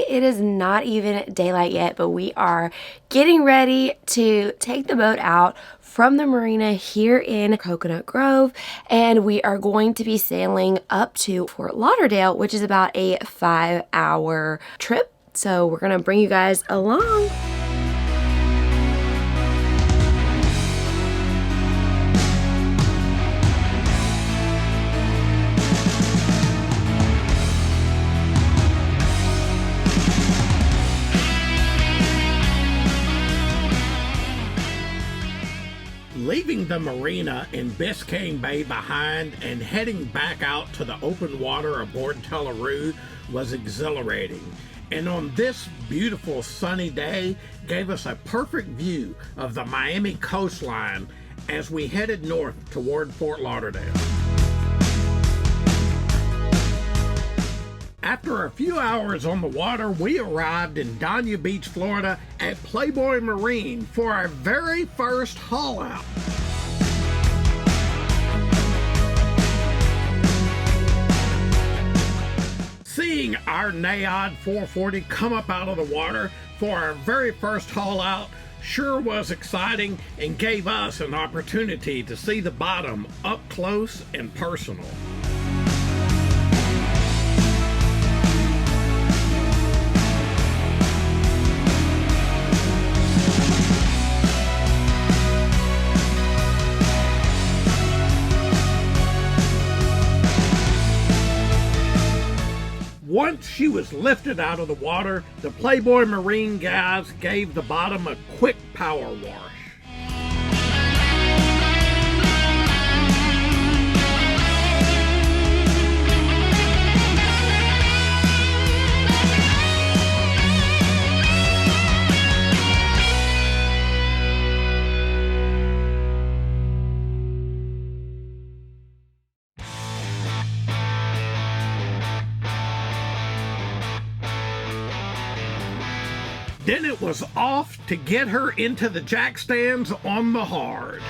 it is not even daylight yet, but we are getting ready to take the boat out from the marina here in Coconut Grove, and we are going to be sailing up to Fort Lauderdale, which is about a 5-hour trip. So we're gonna bring you guys along. Leaving the marina in Biscayne Bay behind and heading back out to the open water aboard Tellaroo was exhilarating. And on this beautiful sunny day gave us a perfect view of the Miami coastline as we headed north toward Fort Lauderdale. After a few hours on the water, we arrived in Dania Beach, Florida at Playboy Marine for our very first haul out. Seeing our NAOD 440 come up out of the water for our very first haul out sure was exciting and gave us an opportunity to see the bottom up close and personal. Once she was lifted out of the water, the Playboy Marine guys gave the bottom a quick power wash. Then it was off to get her into the jack stands on the hard.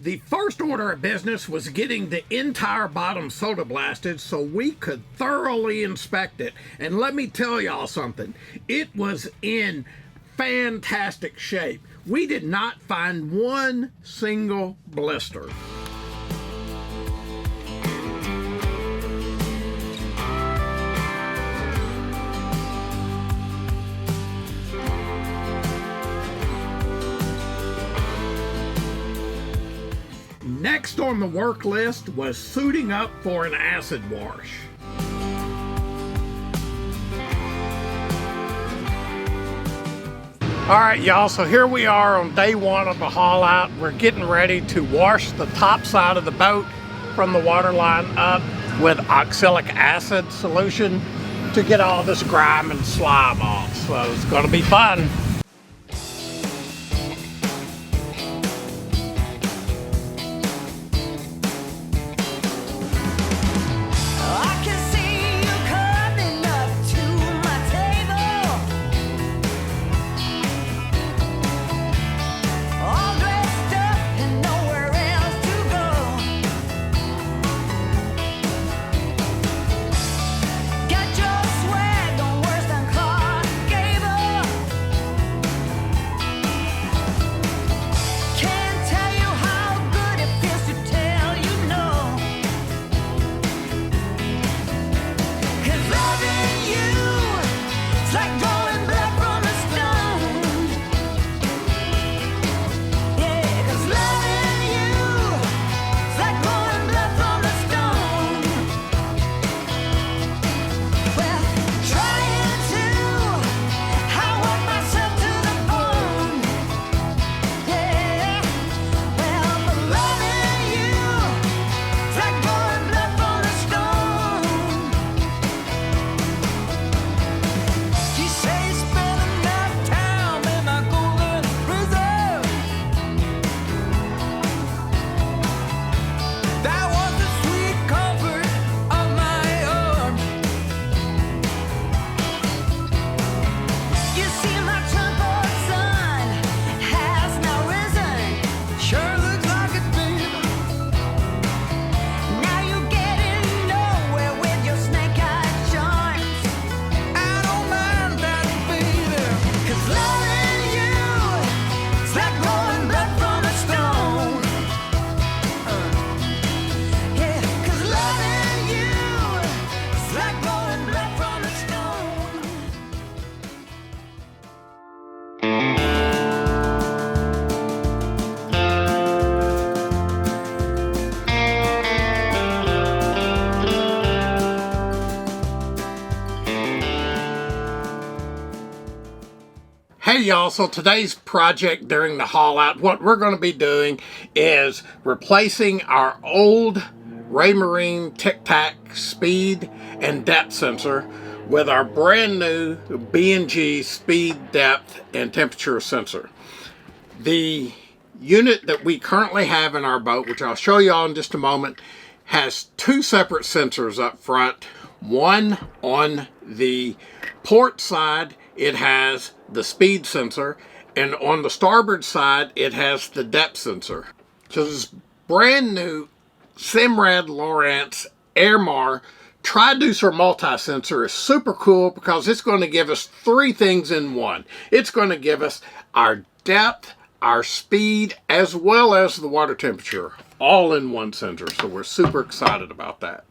The first order of business was getting the entire bottom soda blasted so we could thoroughly inspect it. And let me tell y'all something, it was in fantastic shape. We did not find one single blister. Next on the work list was suiting up for an acid wash. All right, y'all, so here we are on day one of the haul out. We're getting ready to wash the top side of the boat from the waterline up with oxalic acid solution to get all this grime and slime off. So it's gonna be fun. Hey y'all, so today's project during the haul out, what we're going to be doing is replacing our old Raymarine Tic-Tac speed and depth sensor with our brand new B&G speed, depth, and temperature sensor. The unit that we currently have in our boat, which I'll show y'all in just a moment, has two separate sensors up front. One on the port side, it has the speed sensor, and on the starboard side, it has the depth sensor. So this brand new Simrad Lowrance Airmar Triducer multi-sensor is super cool because it's going to give us three things in one. It's going to give us our depth, our speed, as well as the water temperature, all in one sensor. So we're super excited about that.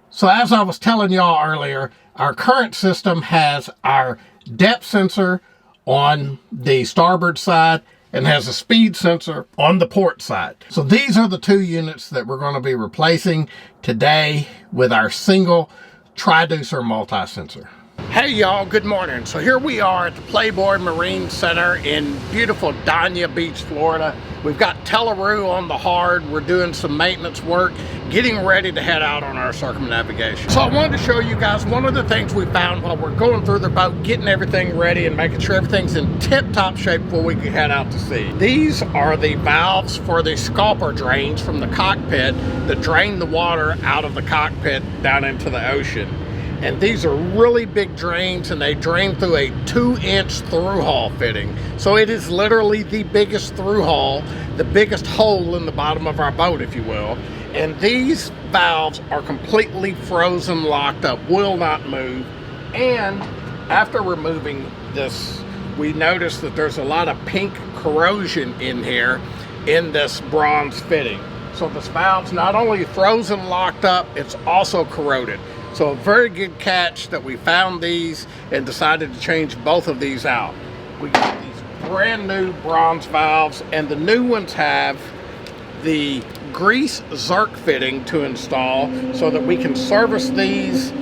So as I was telling y'all earlier, our current system has our depth sensor on the starboard side and has a speed sensor on the port side. So these are the two units that we're going to be replacing today with our single Triducer multi-sensor. Hey y'all, good morning. So here we are at the Playboy Marine Center in beautiful Dania Beach, Florida. We've got Telaroo on the hard. We're doing some maintenance work, getting ready to head out on our circumnavigation. So I wanted to show you guys one of the things we found while we're going through the boat, getting everything ready and making sure everything's in tip-top shape before we can head out to sea. These are the valves for the scalper drains from the cockpit that drain the water out of the cockpit down into the ocean. And these are really big drains, and they drain through a 2-inch thru-hull fitting. So it is literally the biggest thru-hull, the biggest hole in the bottom of our boat, if you will. And these valves are completely frozen, locked up, will not move. And after removing this, we noticed that there's a lot of pink corrosion in here in this bronze fitting. So this valve's not only frozen, locked up, it's also corroded. So a very good catch that we found these and decided to change both of these out. We got these brand new bronze valves, and the new ones have the grease Zerk fitting to install so that we can service these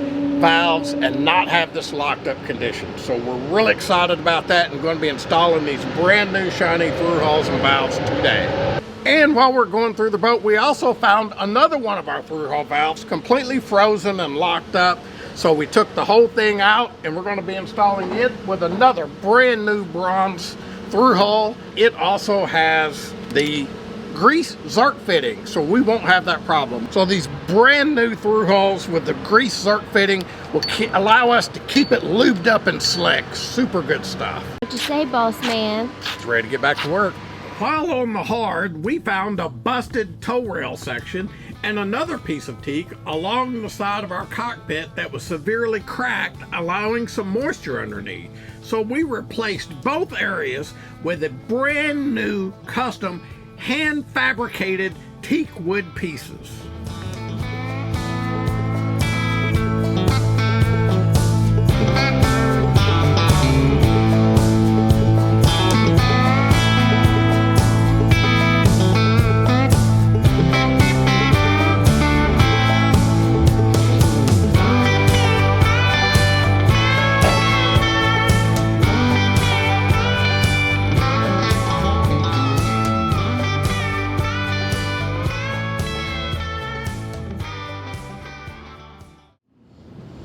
valves and not have this locked up condition. So we're really excited about that and going to be installing these brand new shiny thru-hulls and valves today. And while we're going through the boat, we also found another one of our thru-hull valves completely frozen and locked up. So we took the whole thing out and we're going to be installing it with another brand new bronze thru-hull. It also has the grease Zerk fitting, so we won't have that problem. So these brand new thru-hulls with the grease Zerk fitting will allow us to keep it lubed up and slick. Super good stuff. What you say, boss man? It's ready to get back to work. While on the hard, we found a busted tow rail section and another piece of teak along the side of our cockpit that was severely cracked, allowing some moisture underneath. So we replaced both areas with a brand new custom hand fabricated teak wood pieces.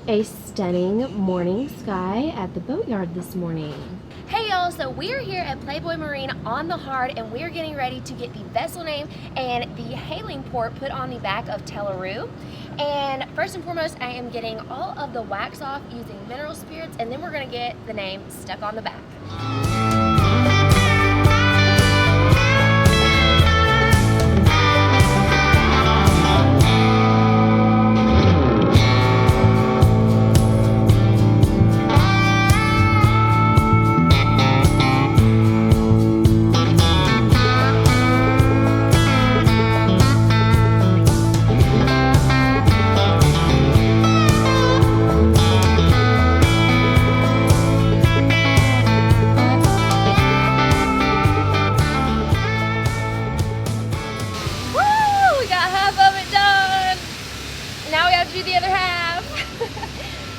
A stunning morning sky at the boatyard this morning. Hey y'all, so we're here at Playboy Marina on the hard, and we're getting ready to get the vessel name and the hailing port put on the back of Telaroo. And first and foremost, I am getting all of the wax off using mineral spirits, and then we're gonna get the name stuck on the back.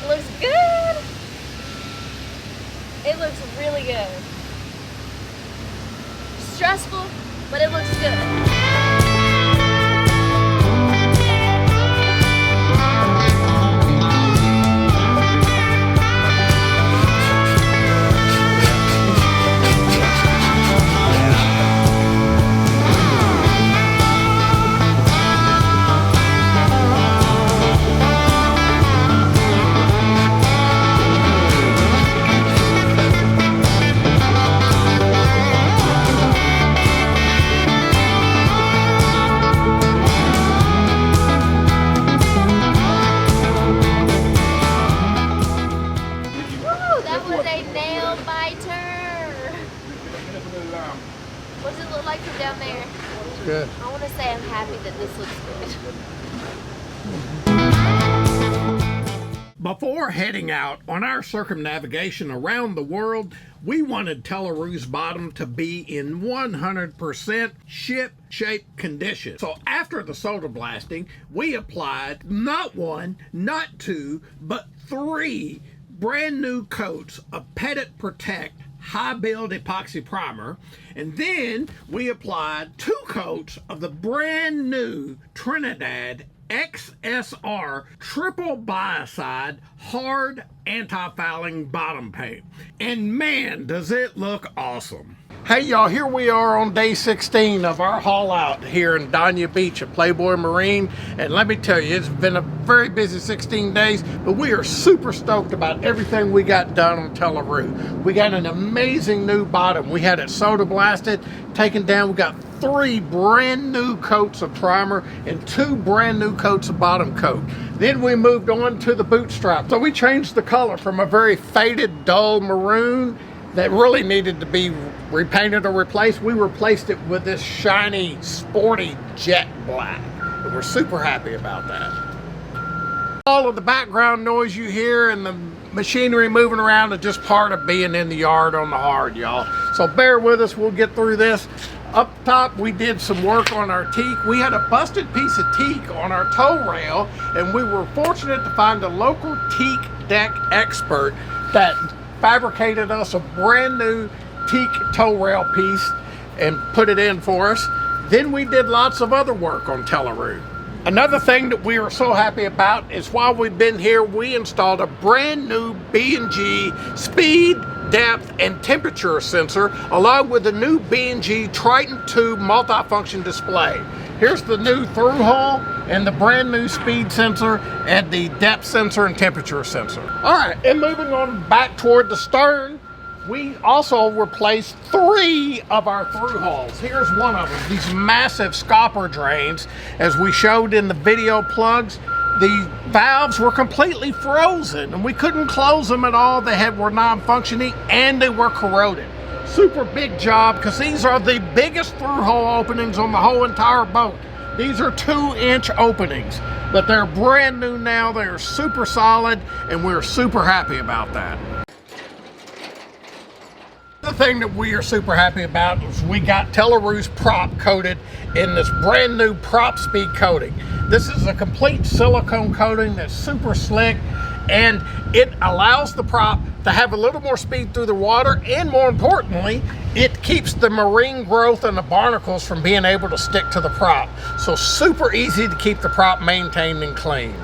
It looks good. It looks really good. stressful, but it looks good. What does it look like from down there? Good. I want to say I'm happy that this looks good. Before heading out on our circumnavigation around the world, we wanted Telaroo's bottom to be in 100% ship-shape condition. So after the soda blasting, we applied not one, not two, but 3 brand new coats of Petit Protect high build epoxy primer, and then we applied 2 coats of the brand new Trinidad XSR triple biocide hard anti-fouling bottom paint, and man does it look awesome. Hey y'all, here we are on day 16 of our haul out here in Dania Beach at Playboy Marine, and let me tell you, it's been a very busy 16 days, but we are super stoked about everything we got done on Telaroo. We got an amazing new bottom. We had it soda blasted, taken down. We got 3 brand new coats of primer and 2 brand new coats of bottom coat. Then we moved on to the boot strap. So we changed the color from a very faded, dull maroon that really needed to be repainted or replaced. We replaced it with this shiny, sporty jet black. And we're super happy about that. All of the background noise you hear and the machinery moving around is just part of being in the yard on the hard, y'all. So bear with us, we'll get through this. Up top, we did some work on our teak. We had a busted piece of teak on our tow rail, and we were fortunate to find a local teak deck expert that fabricated us a brand new teak tow rail piece and put it in for us. Then we did lots of other work on Telaroo. Another thing that we are so happy about is while we've been here, we installed a brand new B&G speed, depth, and temperature sensor along with the new B&G Triton 2 multifunction display. Here's the new thru-hull and the brand new speed sensor and the depth sensor and temperature sensor. All right, and moving on back toward the stern, we also replaced 3 of our thru-hulls. Here's one of them, these massive scopper drains. As we showed in the video plugs, the valves were completely frozen and we couldn't close them at all. They were non-functioning and they were corroded. Super big job, because these are the biggest thru-hull openings on the whole entire boat. These are 2-inch openings, but they're brand new now. They are super solid and we're super happy about that. The thing that we are super happy about is we got Telaroo's prop coated in this brand new prop speed coating. This is a complete silicone coating that's super slick, and it allows the prop to have a little more speed through the water, and more importantly, it keeps the marine growth and the barnacles from being able to stick to the prop. So super easy to keep the prop maintained and clean.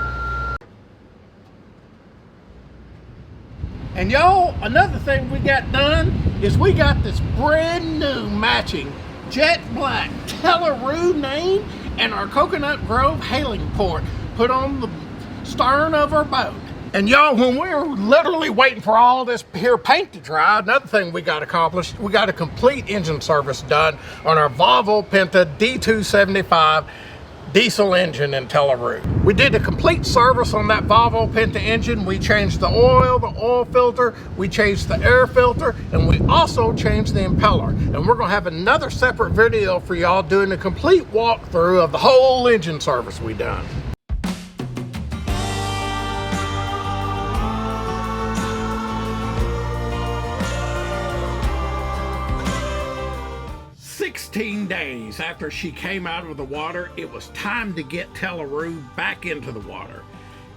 And y'all, another thing we got done is we got this brand new matching jet black Telaroo name and our Coconut Grove hailing port put on the stern of our boat. And y'all, when we were literally waiting for all this here paint to dry, another thing we got accomplished, we got a complete engine service done on our Volvo Penta D275 diesel engine in Telaroo. We did a complete service on that Volvo Penta engine. We changed the oil filter, we changed the air filter, and we also changed the impeller. And we're gonna have another separate video for y'all doing a complete walkthrough of the whole engine service we done. Days after she came out of the water, it was time to get Telaroo back into the water.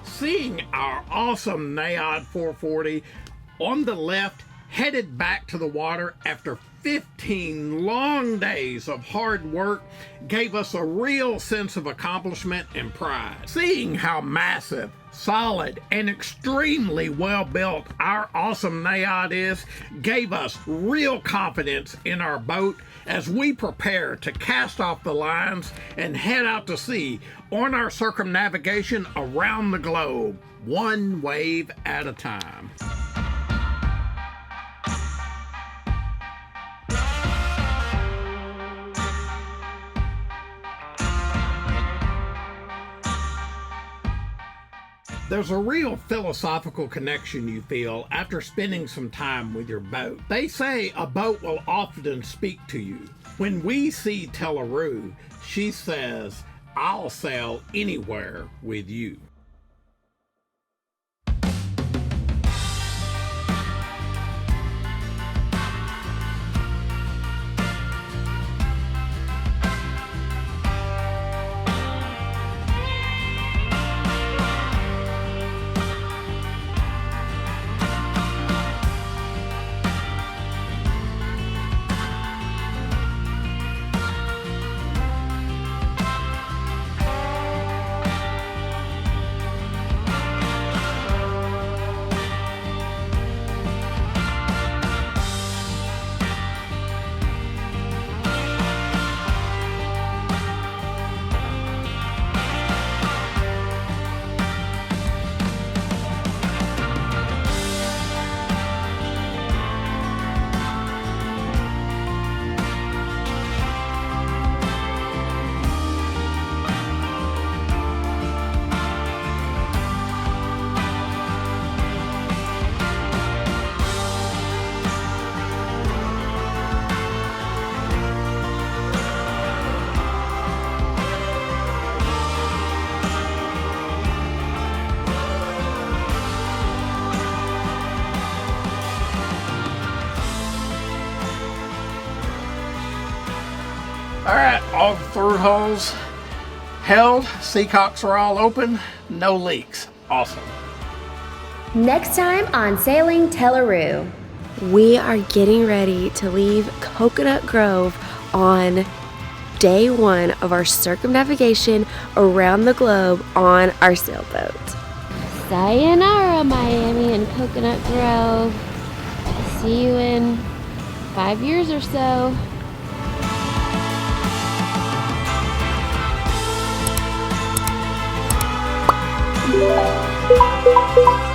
Seeing our awesome Naod 440 on the left headed back to the water after 15 long days of hard work gave us a real sense of accomplishment and pride. Seeing how massive, solid, and extremely well built our awesome Nayad is gave us real confidence in our boat as we prepare to cast off the lines and head out to sea on our circumnavigation around the globe, one wave at a time. There's a real philosophical connection you feel after spending some time with your boat. They say a boat will often speak to you. When we see Telaroo, she says, "I'll sail anywhere with you." All right, all the thru-hulls held, seacocks are all open, no leaks. Awesome. Next time on Sailing Telaroo. We are getting ready to leave Coconut Grove on day 1 of our circumnavigation around the globe on our sailboat. Sayonara, Miami and Coconut Grove. See you in 5 years or so. Thank you.